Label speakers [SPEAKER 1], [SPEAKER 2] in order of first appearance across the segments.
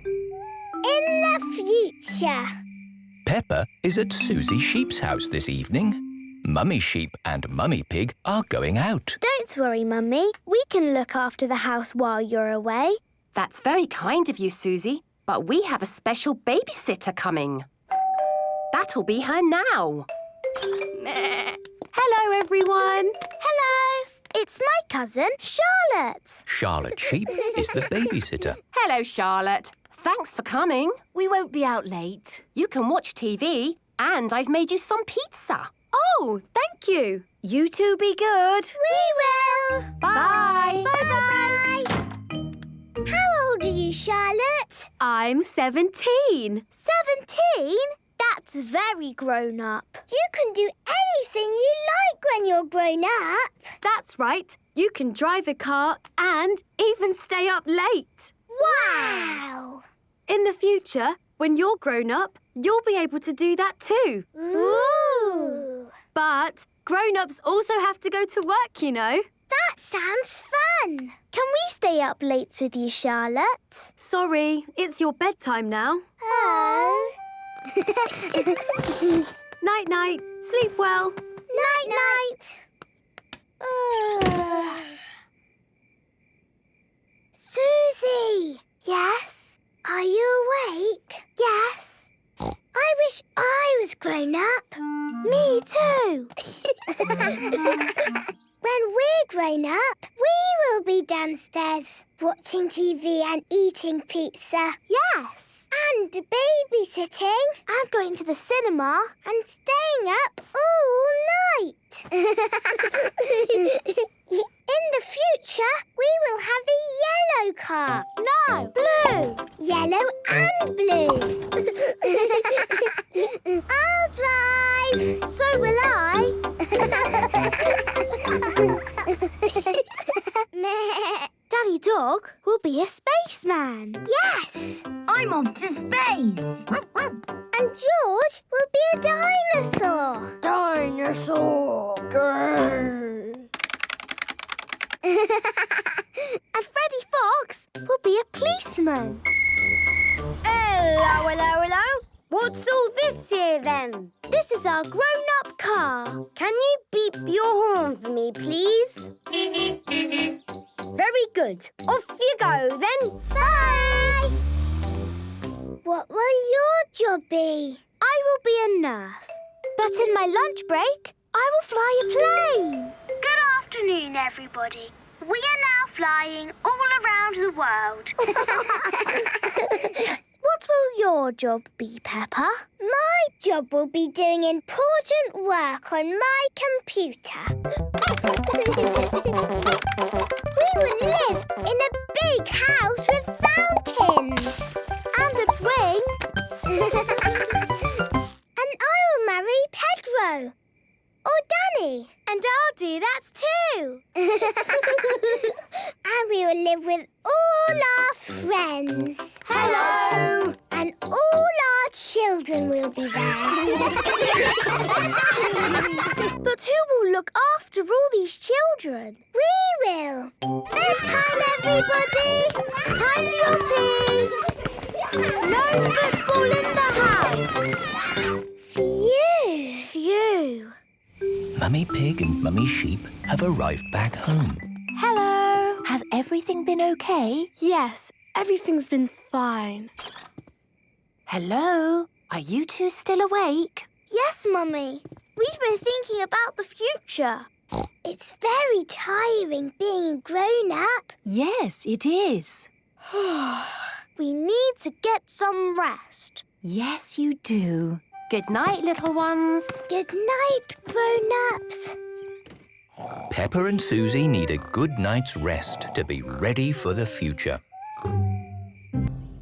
[SPEAKER 1] In the future.
[SPEAKER 2] Peppa is at Susie Sheep's house this evening. Mummy Sheep and Mummy Pig are going out.
[SPEAKER 1] Don't worry, Mummy. We can look after the house while you're away.
[SPEAKER 3] That's very kind of you, Susie, but we have a special babysitter coming. That'll be her now.
[SPEAKER 4] Hello, everyone.
[SPEAKER 1] Hello. It's my cousin, Charlotte.
[SPEAKER 2] Charlotte Sheep is the babysitter.
[SPEAKER 3] Hello, Charlotte. Thanks for coming.
[SPEAKER 4] We won't be out late.
[SPEAKER 3] You can watch TV, and I've made you some pizza.
[SPEAKER 4] Oh, thank you. You two be good.
[SPEAKER 1] We will.
[SPEAKER 3] Bye.
[SPEAKER 1] Bye-bye. How old are you, Charlotte?
[SPEAKER 4] I'm 17.
[SPEAKER 1] 17? That's very grown up. You can do anything you like when you're grown up.
[SPEAKER 4] That's right. You can drive a car and even stay up late.
[SPEAKER 1] Wow!
[SPEAKER 4] In the future, when you're grown up, you'll be able to do that too.
[SPEAKER 1] Ooh!
[SPEAKER 4] But grown-ups also have to go to work, you know.
[SPEAKER 1] That sounds fun. Can we stay up late with you, Charlotte?
[SPEAKER 4] Sorry, it's your bedtime now.
[SPEAKER 1] Oh.
[SPEAKER 4] Night-night. Sleep well.
[SPEAKER 1] Night-night. Susie! Yes? Are you awake? Yes. I wish I was grown up. Me too. When we're grown up, we will be downstairs watching TV and eating pizza. Yes. And babysitting. And going to the cinema. And staying up all night. In the future, we will have a yellow car. No, blue. Yellow and blue. I'll drive. So will I. Daddy Dog will be a spaceman. Yes.
[SPEAKER 5] I'm off to space.
[SPEAKER 1] And George will be a dinosaur.
[SPEAKER 5] Dinosaur. Grrr.
[SPEAKER 1] And Freddy Fox will be a policeman.
[SPEAKER 5] Hello, hello, hello. What's all this here then?
[SPEAKER 1] This is our grown-up car.
[SPEAKER 5] Can you beep your horn for me, please? Very good. Off you go then.
[SPEAKER 1] Bye! What will your job be? I will be a nurse. But in my lunch break, I will fly a plane. Good afternoon, everybody. We are now flying all around the world. What will your job be, Peppa? My job will be doing important work on my computer. We will live in a big house with fountains. And a swing. And I will marry Pedro. Or Danny. And I'll do that too. And we will live with all our friends.
[SPEAKER 5] Hello.
[SPEAKER 1] And all our children will be there. But who will look after all these children? We will. Bedtime, everybody. Time for your tea. No football in the house. Phew. Phew.
[SPEAKER 2] Mummy Pig and Mummy Sheep have arrived back home.
[SPEAKER 4] Hello.
[SPEAKER 6] Has everything been okay?
[SPEAKER 4] Yes, everything's been fine.
[SPEAKER 3] Hello? Are you two still awake?
[SPEAKER 1] Yes, Mummy. We've been thinking about the future. It's very tiring being grown up.
[SPEAKER 6] Yes, it is.
[SPEAKER 1] We need to get some rest.
[SPEAKER 6] Yes, you do.
[SPEAKER 3] Good night, little ones.
[SPEAKER 1] Good night, grown-ups.
[SPEAKER 2] Peppa and Susie need a good night's rest to be ready for the future.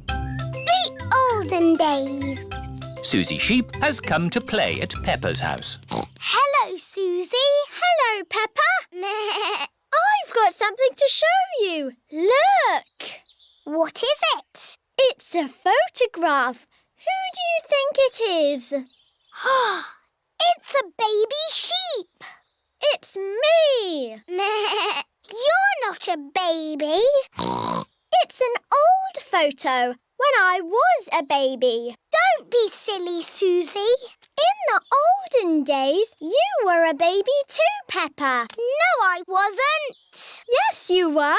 [SPEAKER 1] The Olden Days.
[SPEAKER 2] Susie Sheep has come to play at Peppa's house.
[SPEAKER 1] Hello, Susie. Hello, Peppa. I've got something to show you. Look. What is it? It's a photograph. Who do you think it is? It's a baby sheep. It's me. You're not a baby. It's an old photo. when I was a baby. Don't be silly, Susie. In the olden days, you were a baby too, Peppa. No, I wasn't. Yes, you were.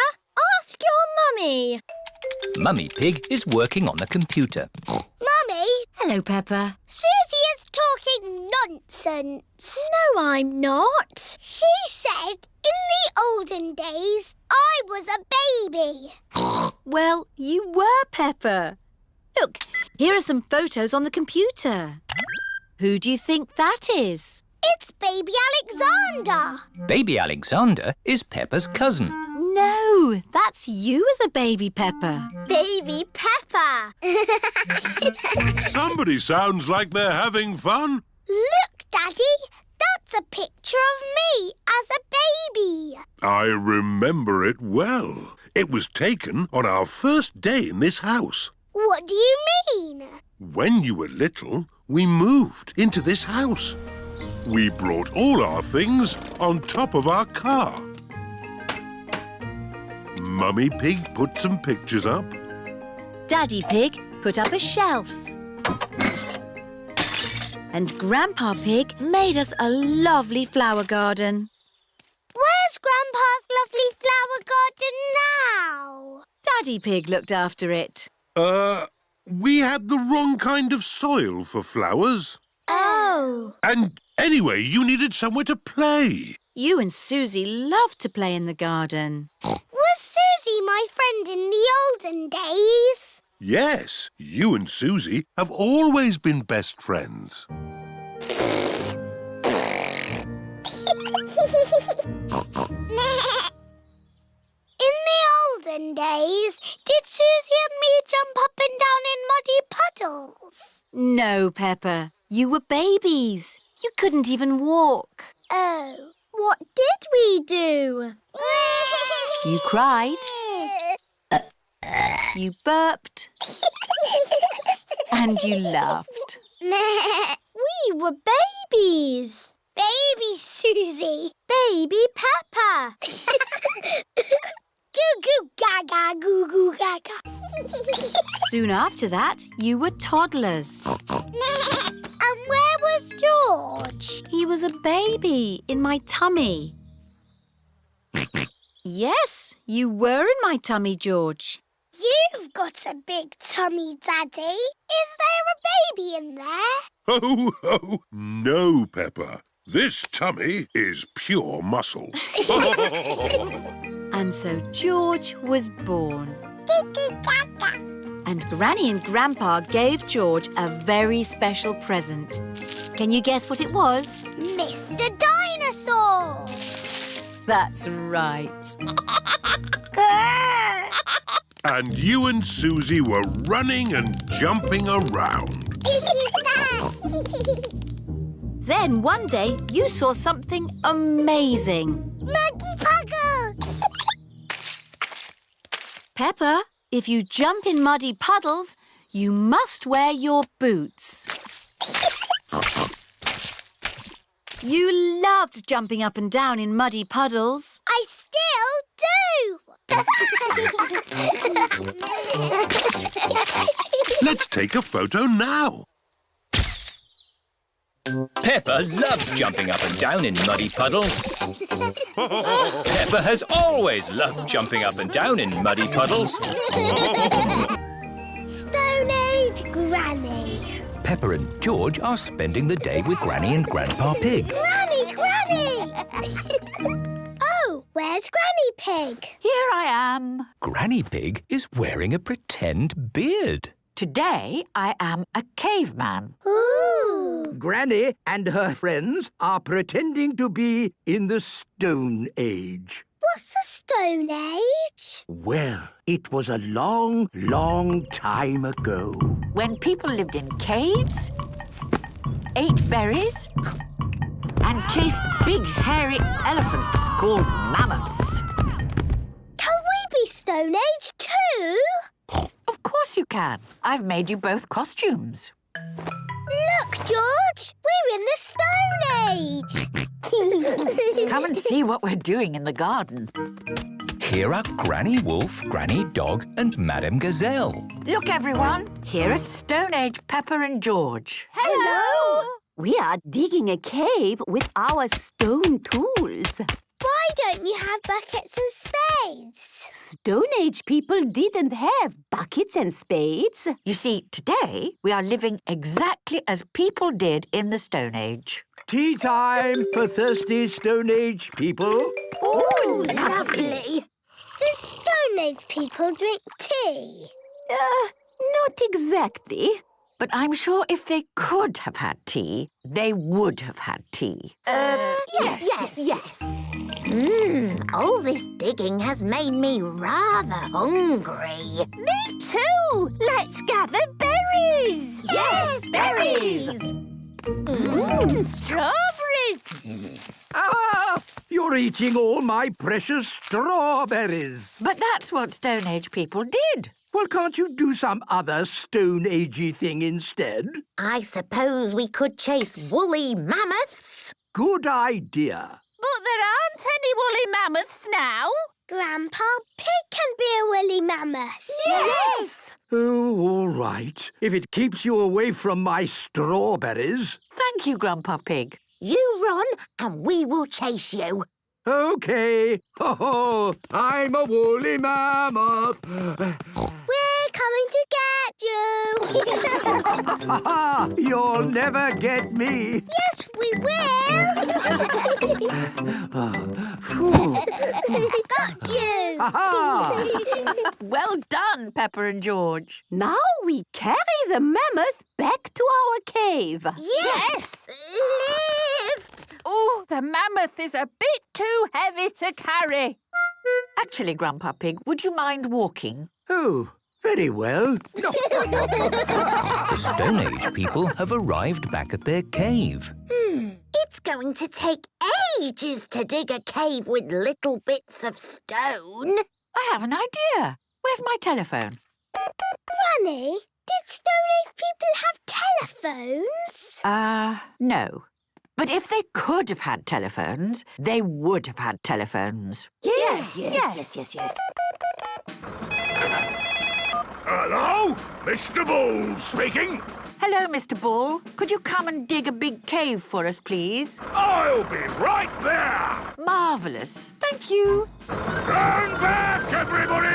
[SPEAKER 1] Ask your mummy.
[SPEAKER 2] Mummy Pig is working on the computer.
[SPEAKER 1] Mummy,
[SPEAKER 6] Hello, Peppa.
[SPEAKER 1] Susie is talking nonsense. No, I'm not. She said in the olden days I was a baby.
[SPEAKER 6] Well, you were, Peppa. Look, here are some photos on the computer. Who do you think that is?
[SPEAKER 1] It's Baby Alexander.
[SPEAKER 2] Baby Alexander is Peppa's cousin.
[SPEAKER 6] No, that's you as a baby, Peppa.
[SPEAKER 1] Baby Peppa.
[SPEAKER 7] Somebody sounds like they're having fun.
[SPEAKER 1] Look, Daddy. That's a picture of me as a baby.
[SPEAKER 7] I remember it well. It was taken on our first day in this house.
[SPEAKER 1] What do you mean?
[SPEAKER 7] When you were little, we moved into this house. We brought all our things on top of our car. Mummy Pig put some pictures up.
[SPEAKER 6] Daddy Pig put up a shelf. And Grandpa Pig made us a lovely flower garden.
[SPEAKER 1] Where's Grandpa's lovely flower garden now?
[SPEAKER 6] Daddy Pig looked after it.
[SPEAKER 7] We had the wrong kind of soil for flowers.
[SPEAKER 1] Oh.
[SPEAKER 7] And anyway, you needed somewhere to play.
[SPEAKER 6] You and Susie loved to play in the garden.
[SPEAKER 1] Was Susie my friend in the olden days?
[SPEAKER 7] Yes, you and Susie have always been best friends.
[SPEAKER 1] In the olden days, did Susie and me jump up and down in muddy puddles?
[SPEAKER 6] No, Peppa. You were babies. You couldn't even walk.
[SPEAKER 1] Oh. What did we do?
[SPEAKER 6] You cried. You burped. And you laughed.
[SPEAKER 1] We were babies. Baby Susie. Baby Peppa. Goo goo gaga, goo goo gaga.
[SPEAKER 6] Soon after that, you were toddlers.
[SPEAKER 1] And where was George?
[SPEAKER 6] He was a baby in my tummy. Yes, you were in my tummy, George.
[SPEAKER 1] You've got a big tummy, Daddy. Is there a baby in there?
[SPEAKER 7] Ho, ho! No, Peppa. This tummy is pure muscle.
[SPEAKER 6] And so George was born. And Granny and Grandpa gave George a very special present. Can you guess what it was?
[SPEAKER 1] Mr. Dinosaur.
[SPEAKER 6] That's right.
[SPEAKER 7] And you and Susie were running and jumping around.
[SPEAKER 6] Then one day you saw something amazing.
[SPEAKER 1] Monkey Puggle.
[SPEAKER 6] Peppa, if you jump in muddy puddles, you must wear your boots. You loved jumping up and down in muddy puddles.
[SPEAKER 1] I still do.
[SPEAKER 7] Let's take a photo now.
[SPEAKER 2] Peppa loves jumping up and down in muddy puddles. Peppa has always loved jumping up and down in muddy puddles.
[SPEAKER 1] Stone Age Granny.
[SPEAKER 2] Peppa and George are spending the day with Granny and Grandpa Pig.
[SPEAKER 1] Granny, Granny! Oh, where's Granny Pig?
[SPEAKER 8] Here I am.
[SPEAKER 2] Granny Pig is wearing a pretend beard.
[SPEAKER 8] Today I am a caveman.
[SPEAKER 1] Ooh.
[SPEAKER 9] Granny and her friends are pretending to be in the Stone Age.
[SPEAKER 1] What's the Stone Age?
[SPEAKER 9] Well, it was a long, long time ago.
[SPEAKER 8] When people lived in caves, ate berries, and chased big hairy elephants called mammoths.
[SPEAKER 1] Can we be Stone Age too?
[SPEAKER 8] Of course you can. I've made you both costumes.
[SPEAKER 1] Look, George, we're in the Stone Age.
[SPEAKER 8] Come and see what we're doing in the garden.
[SPEAKER 10] here are Granny Wolf, Granny Dog and Madame Gazelle.
[SPEAKER 8] Look, everyone. Here are Stone Age Peppa and George.
[SPEAKER 5] Hello!
[SPEAKER 11] We are digging a cave with our stone tools.
[SPEAKER 1] Why don't you have buckets and spades?
[SPEAKER 11] Stone Age people didn't have buckets and spades.
[SPEAKER 8] You see, today we are living exactly as people did in the Stone Age.
[SPEAKER 9] Tea time for thirsty Stone Age people.
[SPEAKER 11] Oh, lovely.
[SPEAKER 1] Do Stone Age people drink tea?
[SPEAKER 11] Not exactly.
[SPEAKER 8] But I'm sure if they could have had tea, they would have had tea.
[SPEAKER 11] Yes.
[SPEAKER 1] All this digging has made me rather hungry.
[SPEAKER 4] Me too! Let's gather berries!
[SPEAKER 11] Yes, berries!
[SPEAKER 4] Strawberries!
[SPEAKER 9] Ah! You're eating all my precious strawberries.
[SPEAKER 8] But that's what Stone Age people did.
[SPEAKER 9] Well, can't you do some other Stone Agey thing instead?
[SPEAKER 1] I suppose we could chase woolly mammoths.
[SPEAKER 9] Good idea.
[SPEAKER 4] But there aren't any woolly mammoths now.
[SPEAKER 1] Grandpa Pig can be a woolly mammoth.
[SPEAKER 4] Yes!
[SPEAKER 9] Oh, all right. If it keeps you away from my strawberries.
[SPEAKER 8] Thank you, Grandpa Pig.
[SPEAKER 1] You run and we will chase you.
[SPEAKER 9] OK. Ho-ho! I'm a woolly mammoth.
[SPEAKER 1] We're coming to get you.
[SPEAKER 9] Ha-ha! You'll never get me.
[SPEAKER 1] Yes, we will. Got you.
[SPEAKER 9] Ha-ha!
[SPEAKER 8] Well done, Peppa and George.
[SPEAKER 11] Now we carry the mammoth back to our cave.
[SPEAKER 1] Yes. Lift.
[SPEAKER 4] Oh, the mammoth is a bit too heavy to carry.
[SPEAKER 8] Actually, Grandpa Pig, would you mind walking?
[SPEAKER 9] Oh, very well.
[SPEAKER 10] The Stone Age people have arrived back at their cave.
[SPEAKER 1] It's going to take ages to dig a cave with little bits of stone.
[SPEAKER 8] I have an idea. Where's my telephone?
[SPEAKER 1] Granny, did Stone Age people have telephones?
[SPEAKER 8] No. But if they could have had telephones, they would have had telephones.
[SPEAKER 11] Yes.
[SPEAKER 7] Hello? Mr. Bull speaking.
[SPEAKER 8] Hello, Mr. Bull. Could you come and dig a big cave for us, please?
[SPEAKER 7] I'll be right there.
[SPEAKER 8] Marvellous. Thank you.
[SPEAKER 7] Stand back, everybody!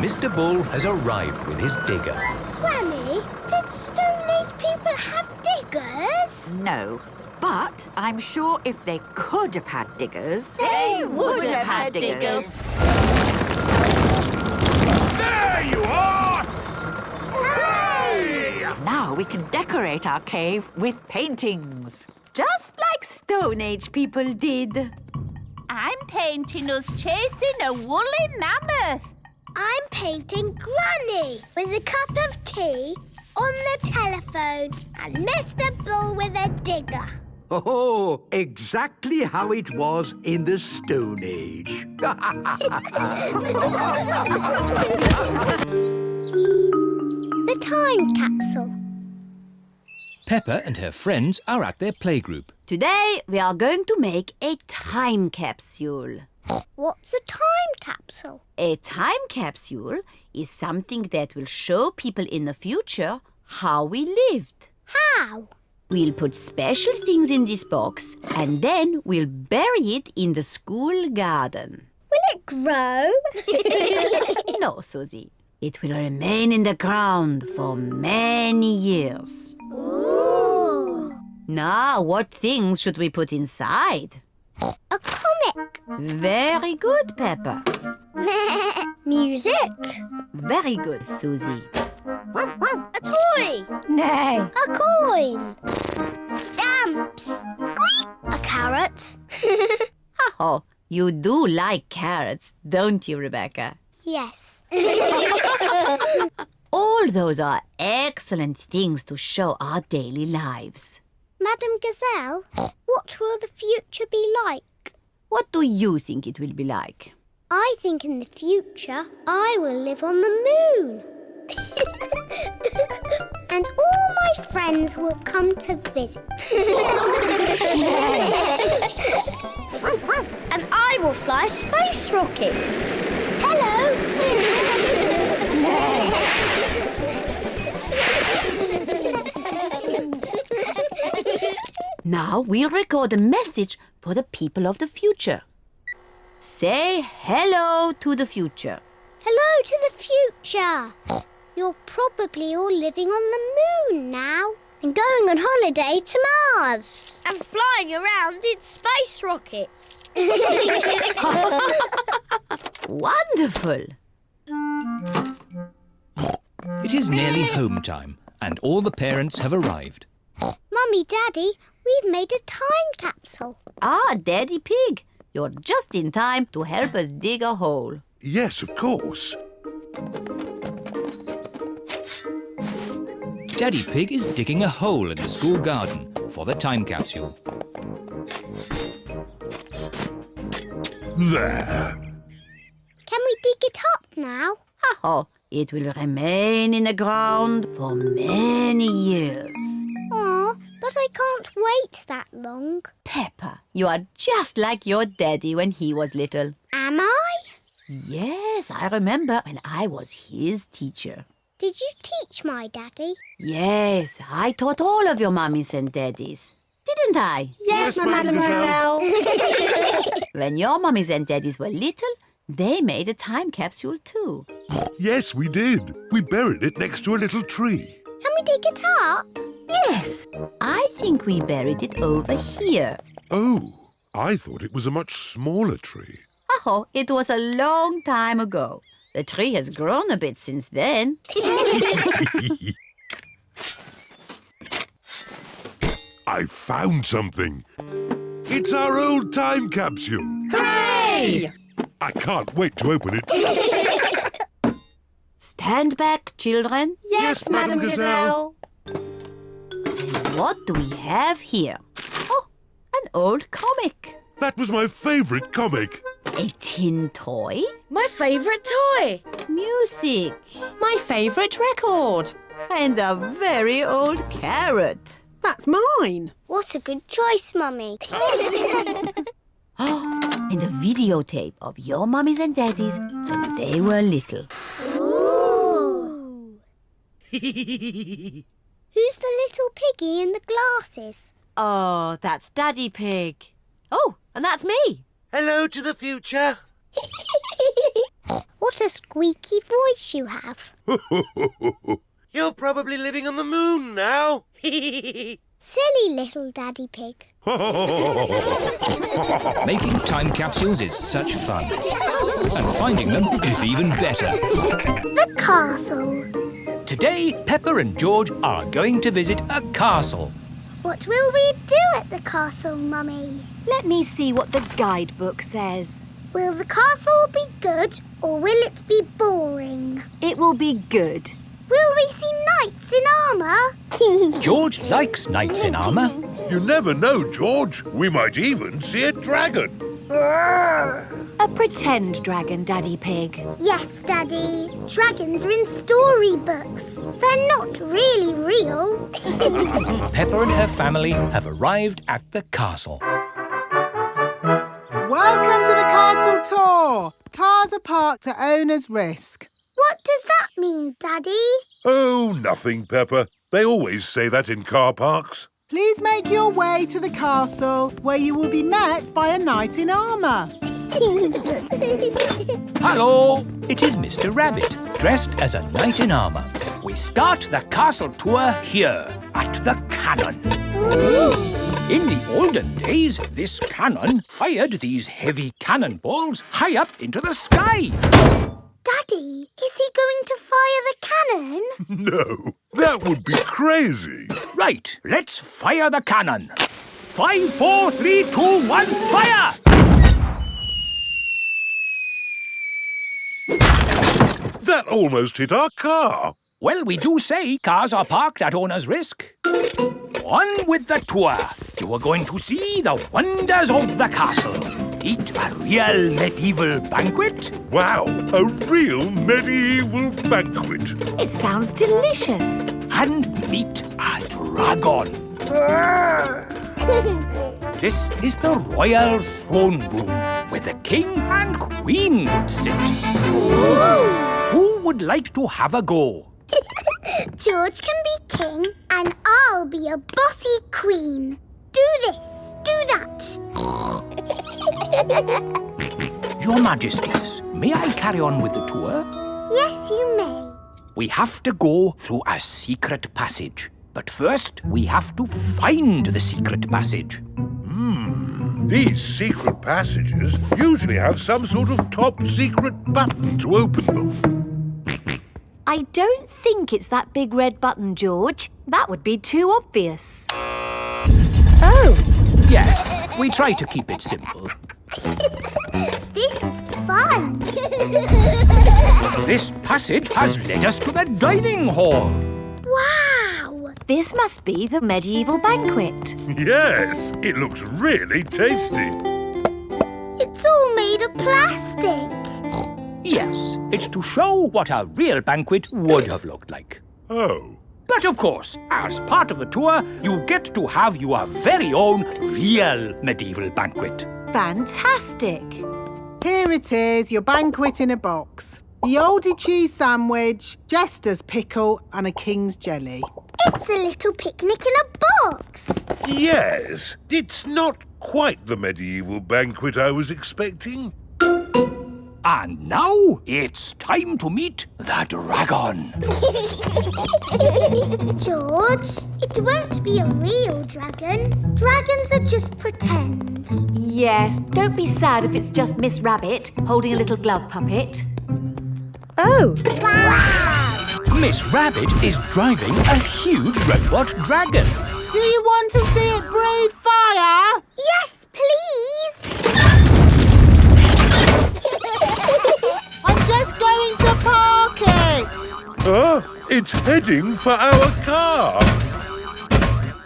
[SPEAKER 10] Mr. Bull has arrived with his digger.
[SPEAKER 1] Granny, did Stone Age people have diggers?
[SPEAKER 8] No. But I'm sure if they could have had diggers,
[SPEAKER 11] They would have had diggers.
[SPEAKER 7] There you are! Hooray!
[SPEAKER 8] now we can decorate our cave with paintings.
[SPEAKER 11] Just like Stone Age people did.
[SPEAKER 4] I'm painting us chasing a woolly mammoth.
[SPEAKER 1] I'm painting Granny with a cup of tea on the telephone and Mr. Bull with a digger.
[SPEAKER 9] Oh, exactly how it was in the Stone Age.
[SPEAKER 1] The Time Capsule.
[SPEAKER 2] Peppa and her friends are at their playgroup.
[SPEAKER 11] Today we are going to make a time capsule.
[SPEAKER 1] What's a time capsule?
[SPEAKER 11] A time capsule is something that will show people in the future how we lived.
[SPEAKER 1] How?
[SPEAKER 11] We'll put special things in this box and then we'll bury it in the school garden.
[SPEAKER 1] Will it grow?
[SPEAKER 11] No, Susie. It will remain in the ground for many years.
[SPEAKER 1] Ooh.
[SPEAKER 11] Now, what things should we put inside?
[SPEAKER 1] A comic.
[SPEAKER 11] Very good, Peppa.
[SPEAKER 1] Music.
[SPEAKER 11] Very good, Susie.
[SPEAKER 1] A toy.
[SPEAKER 11] Nay.
[SPEAKER 1] A coin. Stamps. Squeak. A carrot.
[SPEAKER 11] Oh, you do like carrots, don't you, Rebecca?
[SPEAKER 1] Yes.
[SPEAKER 11] All those are excellent things to show our daily lives.
[SPEAKER 1] Madame Gazelle, what will the future be like?
[SPEAKER 11] What do you think it will be like?
[SPEAKER 1] I think in the future I will live on the moon. And all my friends will come to visit.
[SPEAKER 5] And I
[SPEAKER 1] will fly a space rocket. Hello.
[SPEAKER 11] Now we'll record a message for the people of the future. Say hello to the future.
[SPEAKER 1] Hello to the future. You're probably all living on the moon now and going on holiday to Mars.
[SPEAKER 5] And flying around in space rockets.
[SPEAKER 11] Wonderful.
[SPEAKER 10] It is nearly home time, and all the parents have arrived.
[SPEAKER 1] Mummy, Daddy, we've made a time capsule.
[SPEAKER 11] Ah, Daddy Pig, you're just in time to help us dig a hole.
[SPEAKER 7] Yes, of course.
[SPEAKER 10] Daddy Pig is digging a hole in the school garden for the time capsule.
[SPEAKER 7] There.
[SPEAKER 1] Can we dig it up now?
[SPEAKER 11] Oh, it will remain in the ground for many years.
[SPEAKER 1] Aw, but I can't wait that long.
[SPEAKER 11] Peppa, you are just like your daddy when he was little.
[SPEAKER 1] Am I?
[SPEAKER 11] Yes, I remember when I was his teacher.
[SPEAKER 1] Did you teach my daddy?
[SPEAKER 11] Yes, I taught all of your mummies and daddies. Didn't I?
[SPEAKER 4] Yes, mademoiselle.
[SPEAKER 11] When your mummies and daddies were little, they made a time capsule too.
[SPEAKER 7] Yes, we did. We buried it next to a little tree.
[SPEAKER 1] Can we dig it up?
[SPEAKER 11] Yes, I think we buried it over here.
[SPEAKER 7] Oh, I thought it was a much smaller tree.
[SPEAKER 11] Oh, it was a long time ago. The tree has grown a bit since then.
[SPEAKER 7] I found something. It's our old time capsule.
[SPEAKER 11] Hooray!
[SPEAKER 7] I can't wait to open it.
[SPEAKER 11] Stand back, children.
[SPEAKER 4] Yes, Madame Gazelle.
[SPEAKER 11] What do we have here? Oh, an old comic.
[SPEAKER 7] That was my favourite comic.
[SPEAKER 11] A tin toy.
[SPEAKER 5] My favourite toy.
[SPEAKER 11] Music.
[SPEAKER 3] My favourite record.
[SPEAKER 11] And a very old carrot.
[SPEAKER 4] That's mine.
[SPEAKER 1] What a good choice, Mummy.
[SPEAKER 11] And a videotape of your mummies and daddies when they were little.
[SPEAKER 1] Ooh. Who's the little piggy in the glasses?
[SPEAKER 11] Oh, that's Daddy Pig. Oh, and that's me.
[SPEAKER 12] Hello to the future.
[SPEAKER 1] What a squeaky voice you have.
[SPEAKER 12] You're probably living on the moon now.
[SPEAKER 1] Silly little Daddy Pig.
[SPEAKER 10] Making time capsules is such fun. And finding them is even better.
[SPEAKER 1] The castle.
[SPEAKER 10] Today, Peppa and George are going to visit a castle.
[SPEAKER 1] What will we do at the castle, Mummy?
[SPEAKER 5] Let me see what the guidebook says.
[SPEAKER 1] Will the castle be good or will it be boring?
[SPEAKER 5] It will be good.
[SPEAKER 1] Will we see knights in armour?
[SPEAKER 10] George likes knights in armour.
[SPEAKER 7] You never know, George. We might even see a dragon.
[SPEAKER 5] A pretend dragon, Daddy Pig.
[SPEAKER 1] Yes, Daddy. Dragons are in storybooks. They're not really real.
[SPEAKER 10] Peppa and her family have arrived at the castle.
[SPEAKER 13] Welcome to the castle tour. Cars are parked at owner's risk.
[SPEAKER 1] What does that mean, Daddy?
[SPEAKER 7] Oh, nothing, Peppa. They always say that in car parks.
[SPEAKER 13] Please make your way to the castle, where you will be met by a knight in armour.
[SPEAKER 10] Hello! It is Mr. Rabbit, dressed as a knight in armour. We start the castle tour here, at the cannon. In the olden days, this cannon fired these heavy cannonballs high up into the sky.
[SPEAKER 1] Daddy, is he going to fire the cannon?
[SPEAKER 7] No, that would be crazy.
[SPEAKER 10] Right, let's fire the cannon. 5, 4, 3, 2, 1, fire!
[SPEAKER 7] That almost hit our car.
[SPEAKER 10] Well, we do say cars are parked at owner's risk. On with the tour. You are going to see the wonders of the castle. Eat a real medieval banquet.
[SPEAKER 7] Wow, a real medieval banquet.
[SPEAKER 5] It sounds delicious.
[SPEAKER 10] And meet a dragon. This is the royal throne room. where the king and queen would sit. Who would like to have a go?
[SPEAKER 1] George can be king and I'll be a bossy queen. Do this, do that.
[SPEAKER 10] Your Majesties, may I carry on with the tour?
[SPEAKER 1] Yes, you may.
[SPEAKER 10] We have to go through a secret passage. But first, we have to find the secret passage.
[SPEAKER 7] These secret passages usually have some sort of top secret button to open them.
[SPEAKER 6] I don't think it's that big red button, George. That would be too obvious.
[SPEAKER 10] Oh! Yes, we try to keep it simple.
[SPEAKER 1] This is fun.
[SPEAKER 10] This passage has led us to the dining hall.
[SPEAKER 1] Wow!
[SPEAKER 6] This must be the medieval banquet.
[SPEAKER 7] Yes, it looks really tasty.
[SPEAKER 1] It's all made of plastic.
[SPEAKER 10] Yes, it's to show what a real banquet would have looked like.
[SPEAKER 7] Oh.
[SPEAKER 10] But of course, as part of the tour, you get to have your very own real medieval banquet.
[SPEAKER 6] Fantastic!
[SPEAKER 13] Here it is, your banquet in a box. The oldie cheese sandwich, jester's pickle and a king's jelly.
[SPEAKER 1] It's a little picnic in a box.
[SPEAKER 7] Yes, it's not quite the medieval banquet I was expecting.
[SPEAKER 10] And now it's time to meet the dragon.
[SPEAKER 1] George, it won't be a real dragon. Dragons are just pretend.
[SPEAKER 6] Yes, don't be sad if it's just Miss Rabbit holding a little glove puppet. Oh!
[SPEAKER 1] Wow!
[SPEAKER 10] Miss Rabbit is driving a huge robot dragon.
[SPEAKER 13] Do you want to see it breathe fire?
[SPEAKER 1] Yes, please!
[SPEAKER 13] I'm just going to park it!
[SPEAKER 7] It's heading for our car.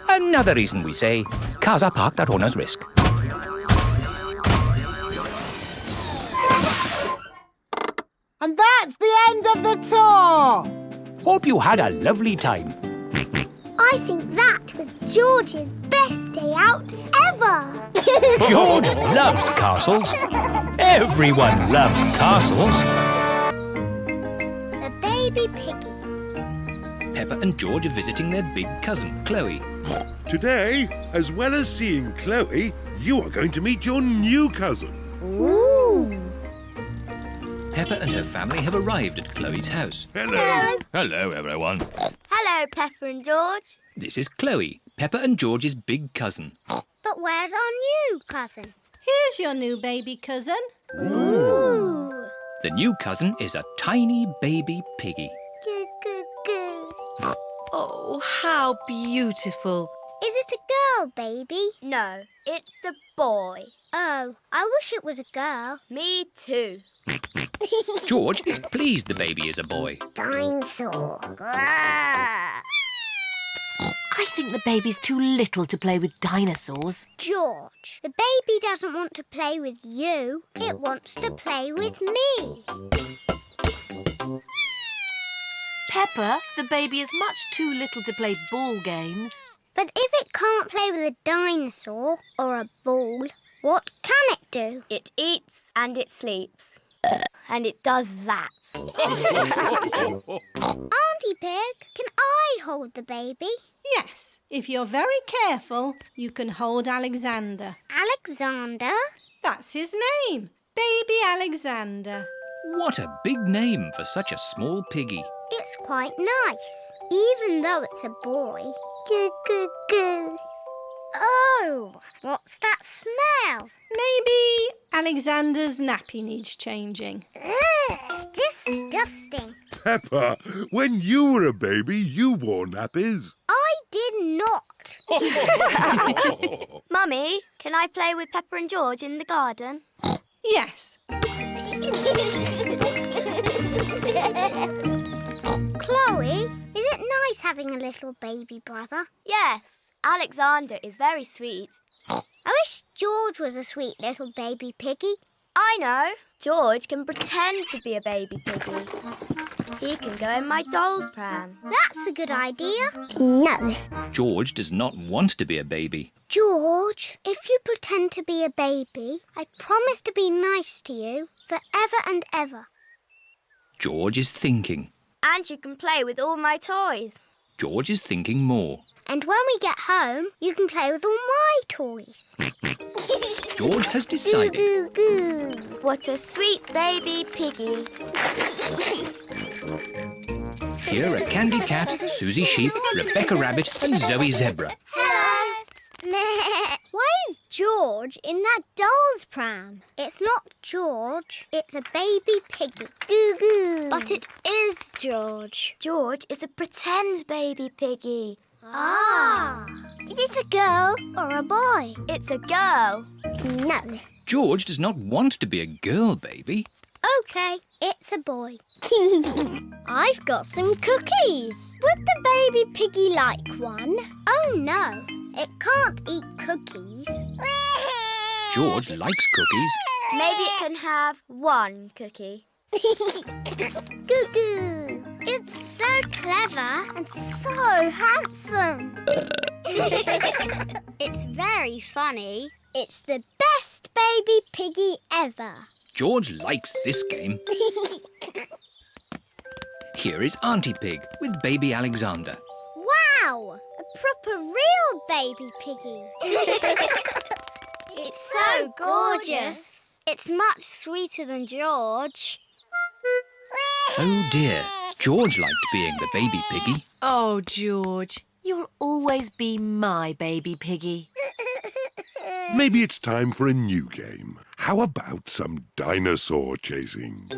[SPEAKER 10] Another reason we say cars are parked at owner's risk.
[SPEAKER 13] And that's the end of the tour!
[SPEAKER 10] Hope you had a lovely time.
[SPEAKER 1] I think that was George's best day out ever.
[SPEAKER 10] George loves castles. Everyone loves castles.
[SPEAKER 1] The Baby Piggy.
[SPEAKER 2] Peppa and George are visiting their big cousin, Chloe.
[SPEAKER 7] Today, as well as seeing Chloe, you are going to meet your new cousin.
[SPEAKER 1] Ooh.
[SPEAKER 2] Peppa and her family have arrived at Chloe's house.
[SPEAKER 7] Hello.
[SPEAKER 2] Hello, everyone.
[SPEAKER 5] Hello, Peppa and George.
[SPEAKER 2] This is Chloe, Peppa and George's big cousin.
[SPEAKER 1] But where's our new cousin?
[SPEAKER 14] Here's your new baby cousin.
[SPEAKER 1] Ooh.
[SPEAKER 2] The new cousin is a tiny baby piggy.
[SPEAKER 1] Goo, goo, goo.
[SPEAKER 6] Oh, how beautiful.
[SPEAKER 1] Is it a girl, baby?
[SPEAKER 5] No, it's a boy.
[SPEAKER 1] Oh, I wish it was a girl.
[SPEAKER 5] Me too.
[SPEAKER 2] George is pleased the baby is a boy.
[SPEAKER 1] Dinosaur.
[SPEAKER 6] I think the baby's too little to play with dinosaurs.
[SPEAKER 1] George, the baby doesn't want to play with you. It wants to play with me.
[SPEAKER 6] Peppa, the baby is much too little to play ball games.
[SPEAKER 1] But if it can't play with a dinosaur or a ball, what can it do?
[SPEAKER 5] It eats and it sleeps. And it does that.
[SPEAKER 1] Auntie Pig, can I hold the baby?
[SPEAKER 14] Yes, if you're very careful, you can hold Alexander.
[SPEAKER 1] Alexander?
[SPEAKER 14] That's his name, Baby Alexander.
[SPEAKER 2] What a big name for such a small piggy.
[SPEAKER 1] It's quite nice, even though it's a boy. Goo, goo, goo. Oh, what's that smell?
[SPEAKER 14] Maybe Alexander's nappy needs changing.
[SPEAKER 1] Ugh, disgusting.
[SPEAKER 7] Peppa, when you were a baby, you wore nappies.
[SPEAKER 1] I did not.
[SPEAKER 5] Mummy, can I play with Peppa and George in the garden?
[SPEAKER 14] Yes.
[SPEAKER 1] Chloe, is it nice having a little baby brother?
[SPEAKER 5] Yes, Alexander is very sweet.
[SPEAKER 1] I wish George was a sweet little baby piggy.
[SPEAKER 5] I know. George can pretend to be a baby piggy. He can go in my doll's pram.
[SPEAKER 1] That's a good idea. No.
[SPEAKER 2] George does not want to be a baby.
[SPEAKER 1] George, if you pretend to be a baby, I promise to be nice to you forever and ever.
[SPEAKER 2] George is thinking.
[SPEAKER 5] And you can play with all my toys.
[SPEAKER 2] George is thinking more.
[SPEAKER 1] And when we get home, you can play with all my toys.
[SPEAKER 2] George has decided.
[SPEAKER 5] What a sweet baby piggy.
[SPEAKER 2] Here are Candy Cat, Susie Sheep, Rebecca Rabbit and Zoe Zebra.
[SPEAKER 1] Hello. Why is George in that doll's pram? It's not George, it's a baby piggy.
[SPEAKER 5] But it is George. George is a pretend baby piggy.
[SPEAKER 1] Ah. Is it a girl or a boy?
[SPEAKER 5] It's a girl.
[SPEAKER 1] No.
[SPEAKER 2] George does not want to be a girl baby.
[SPEAKER 1] OK, it's a boy. I've got some cookies. Would the baby piggy like one? Oh, no. It can't eat cookies.
[SPEAKER 2] George likes cookies.
[SPEAKER 5] Maybe it can have one cookie.
[SPEAKER 1] Goo-goo. It's so clever and so handsome. It's very funny. It's the best baby piggy ever.
[SPEAKER 2] George likes this game. Here is Auntie Pig with baby Alexander.
[SPEAKER 1] Wow! A proper real baby piggy. It's so gorgeous. It's much sweeter than George.
[SPEAKER 2] Oh dear, George liked being the baby piggy.
[SPEAKER 6] Oh, George, you'll always be my baby piggy.
[SPEAKER 7] Maybe it's time for a new game. How about some dinosaur chasing?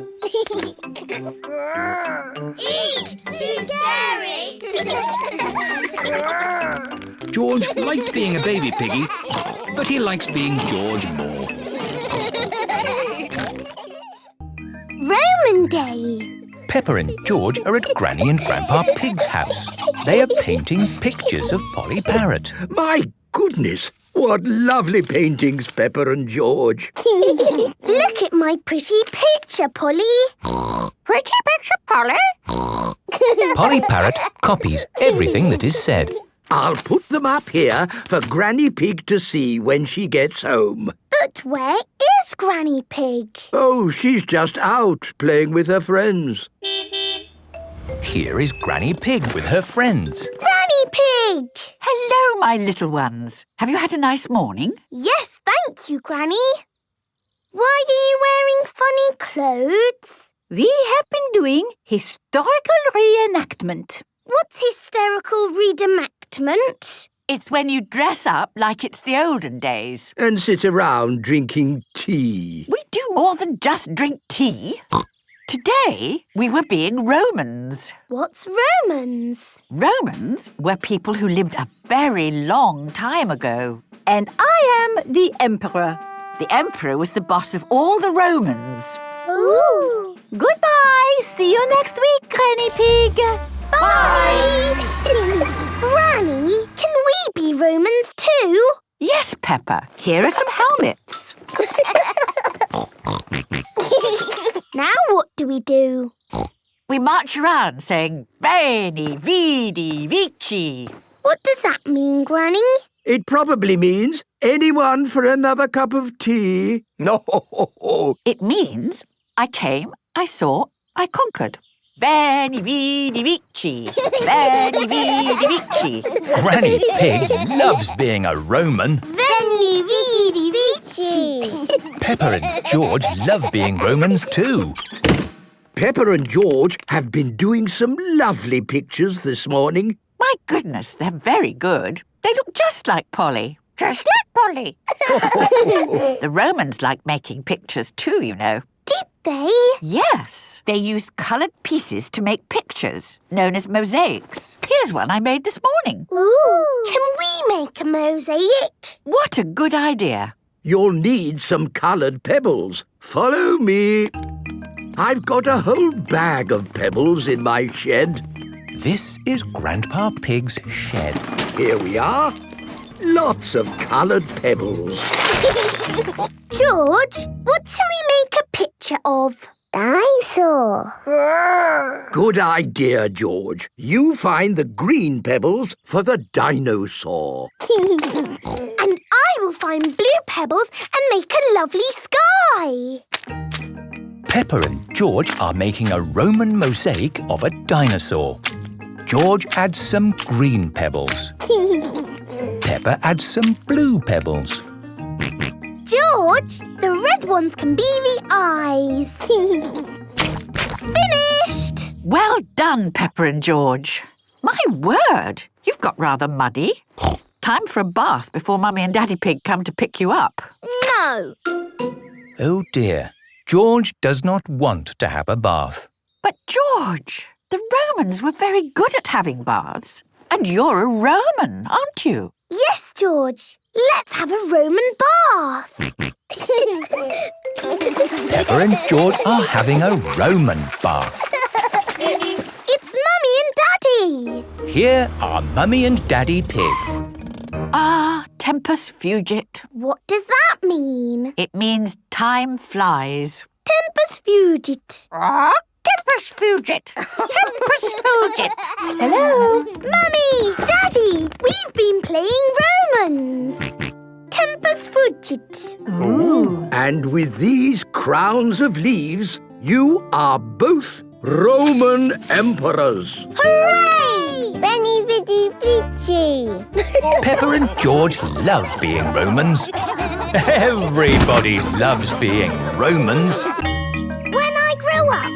[SPEAKER 1] Eek! Too scary!
[SPEAKER 2] George liked being a baby piggy, but he likes being George more.
[SPEAKER 1] Roman Day!
[SPEAKER 10] Peppa and George are at Granny and Grandpa Pig's house. They are painting pictures of Polly Parrot.
[SPEAKER 9] My goodness, what lovely paintings, Peppa and George.
[SPEAKER 1] Look at my pretty picture, Polly.
[SPEAKER 8] Pretty picture, Polly.
[SPEAKER 10] Polly Parrot copies everything that is said.
[SPEAKER 9] I'll put them up here for Granny Pig to see when she gets home.
[SPEAKER 1] But where is Granny Pig?
[SPEAKER 9] Oh, she's just out playing with her friends.
[SPEAKER 10] Here is Granny Pig with her friends.
[SPEAKER 1] Granny Pig!
[SPEAKER 8] Hello, my little ones. Have you had a nice morning?
[SPEAKER 1] Yes, thank you, Granny. Why are you wearing funny clothes?
[SPEAKER 11] We have been doing historical reenactment.
[SPEAKER 1] What's hysterical reenactment?
[SPEAKER 8] It's when you dress up like it's the olden days.
[SPEAKER 9] And sit around drinking tea.
[SPEAKER 8] We do more than just drink tea. Today, we were being Romans.
[SPEAKER 1] What's Romans?
[SPEAKER 8] Romans were people who lived a very long time ago.
[SPEAKER 11] And I am the Emperor.
[SPEAKER 8] The Emperor was the boss of all the Romans.
[SPEAKER 1] Ooh!
[SPEAKER 11] Goodbye! See you next week, Granny Pig!
[SPEAKER 1] Bye! Granny, can we be Romans too?
[SPEAKER 8] Yes, Peppa. Here are some helmets.
[SPEAKER 1] Now what do we do?
[SPEAKER 8] We march around saying, Veni, Vidi, Vici.
[SPEAKER 1] What does that mean, Granny?
[SPEAKER 9] It probably means anyone for another cup of tea. No.
[SPEAKER 8] It means I came, I saw, I conquered. Veni, Vidi, Vici. Veni, Vidi, Vici.
[SPEAKER 10] Granny Pig loves being a Roman.
[SPEAKER 1] Veni, Vidi, Vici.
[SPEAKER 10] Peppa and George love being Romans too.
[SPEAKER 9] Peppa and George have been doing some lovely pictures this morning.
[SPEAKER 8] My goodness, they're very good. They look just like Polly. Just like Polly. The Romans liked making pictures too, you know.
[SPEAKER 1] Did they?
[SPEAKER 8] Yes. They used coloured pieces to make pictures, known as mosaics. Here's one I made this morning.
[SPEAKER 1] Ooh! Can we make a mosaic?
[SPEAKER 8] What a good idea.
[SPEAKER 9] You'll need some coloured pebbles. Follow me. I've got a whole bag of pebbles in my shed.
[SPEAKER 10] This is Grandpa Pig's shed.
[SPEAKER 9] Here we are. Lots of coloured pebbles.
[SPEAKER 1] George, what shall we make a picture of? Dinosaur.
[SPEAKER 9] Good idea, George. You find the green pebbles for the dinosaur.
[SPEAKER 1] And I will find blue pebbles and make a lovely sky.
[SPEAKER 10] Peppa and George are making a Roman mosaic of a dinosaur. George adds some green pebbles. Peppa adds some blue pebbles.
[SPEAKER 1] George, the red ones can be the eyes. Finished!
[SPEAKER 8] Well done, Peppa and George. My word, you've got rather muddy. Time for a bath before Mummy and Daddy Pig come to pick you up.
[SPEAKER 1] No.
[SPEAKER 10] Oh dear, George does not want to have a bath.
[SPEAKER 8] But George, the Romans were very good at having baths. And you're a Roman, aren't you?
[SPEAKER 1] Yes, George. Let's have a Roman bath.
[SPEAKER 10] Peppa and George are having a Roman bath.
[SPEAKER 1] It's Mummy and Daddy.
[SPEAKER 10] Here are Mummy and Daddy Pig.
[SPEAKER 8] Ah, tempus fugit.
[SPEAKER 1] What does that mean?
[SPEAKER 8] It means time flies.
[SPEAKER 1] Tempus fugit.
[SPEAKER 8] Tempus fugit. Tempus fugit.
[SPEAKER 1] Hello? Mummy, Daddy, we've been playing Romans. Tempus fugit.
[SPEAKER 8] Ooh.
[SPEAKER 9] And with these crowns of leaves, you are both Roman emperors.
[SPEAKER 1] Hooray! Benny Viddy Vici.
[SPEAKER 10] Peppa and George love being Romans. Everybody loves being Romans.